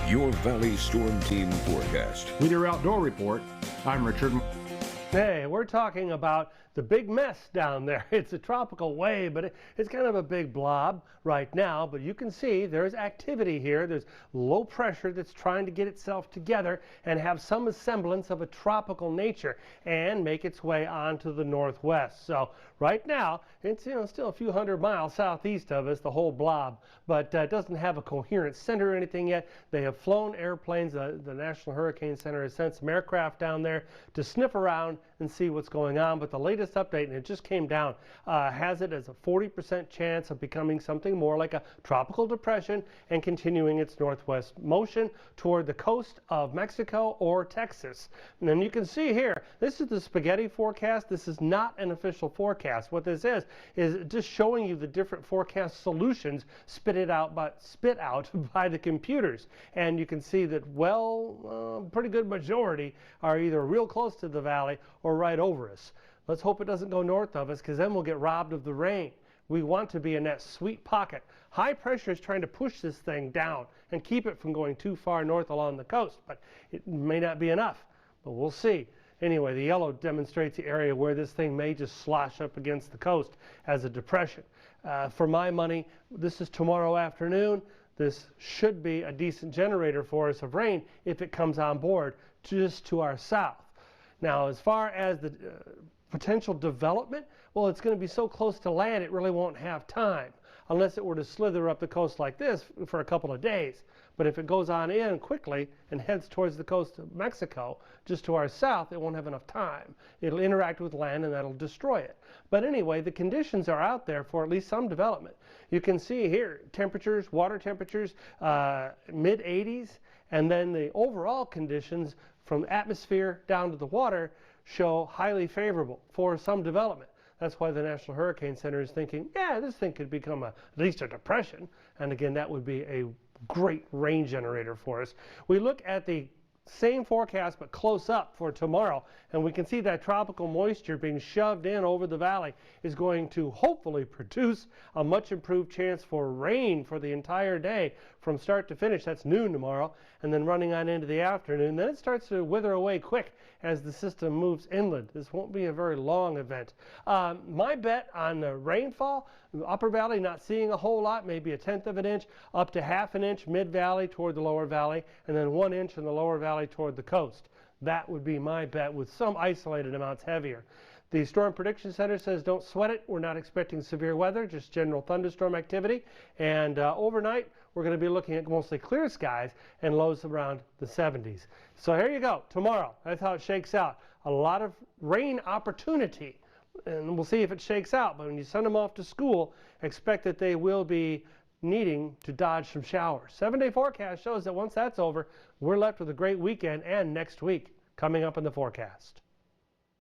Your Valley Storm Team forecast. With your outdoor report, I'm Richard. Hey, we're talking about the big mess down there. It's a tropical wave, but it's kind of a big blob right now. But you can see there's activity here. There's low pressure that's trying to get itself together and have some semblance of a tropical nature and make its way onto the northwest. So right now, it's still a few hundred miles southeast of us, the whole blob, but it doesn't have a coherent center or anything yet. They have flown airplanes. The National Hurricane Center has sent some aircraft down there to sniff around and see what's going on. But the latest update, and it just came down, has it as a 40% chance of becoming something more like a tropical depression and continuing its northwest motion toward the coast of Mexico or Texas. And then you can see here, this is the spaghetti forecast. This is not an official forecast. What this is just showing you the different forecast solutions spit out by the computers. And you can see that, pretty good majority are either real close to the valley or right over us. Let's hope it doesn't go north of us, because then we'll get robbed of the rain. We want to be in that sweet pocket. High pressure is trying to push this thing down and keep it from going too far north along the coast, but it may not be enough, but we'll see. Anyway, the yellow demonstrates the area where this thing may just slosh up against the coast as a depression. For my money, this is tomorrow afternoon. This should be a decent generator for us of rain if it comes on board just to our south. Now, as far as the potential development, well, it's going to be so close to land it really won't have time unless it were to slither up the coast like this for a couple of days. But if it goes on in quickly and heads towards the coast of Mexico, just to our south, it won't have enough time. It'll interact with land and that'll destroy it. But anyway, the conditions are out there for at least some development. You can see here temperatures, water temperatures, mid-80s, and then the overall conditions from atmosphere down to the water show highly favorable for some development. That's why the National Hurricane Center is thinking, yeah, this thing could become at least a depression. And again, that would be a great rain generator for us. We look at the same forecast but close up for tomorrow, and we can see that tropical moisture being shoved in over the valley is going to hopefully produce a much improved chance for rain for the entire day from start to finish. That's noon tomorrow, and then running on into the afternoon. Then it starts to wither away quick as the system moves inland. This won't be a very long event. My bet on the rainfall, upper valley not seeing a whole lot, maybe 1/10 of an inch, up to 1/2 an inch mid-valley toward the lower valley, and then 1 inch in the lower valley toward the coast. That would be my bet, with some isolated amounts heavier. The Storm Prediction Center says don't sweat it. We're not expecting severe weather, just general thunderstorm activity. And overnight, we're going to be looking at mostly clear skies and lows around the 70s. So here you go. Tomorrow, that's how it shakes out. A lot of rain opportunity, and we'll see if it shakes out. But when you send them off to school, expect that they will be needing to dodge some showers. 7-day forecast shows that once that's over, we're left with a great weekend and next week coming up in the forecast.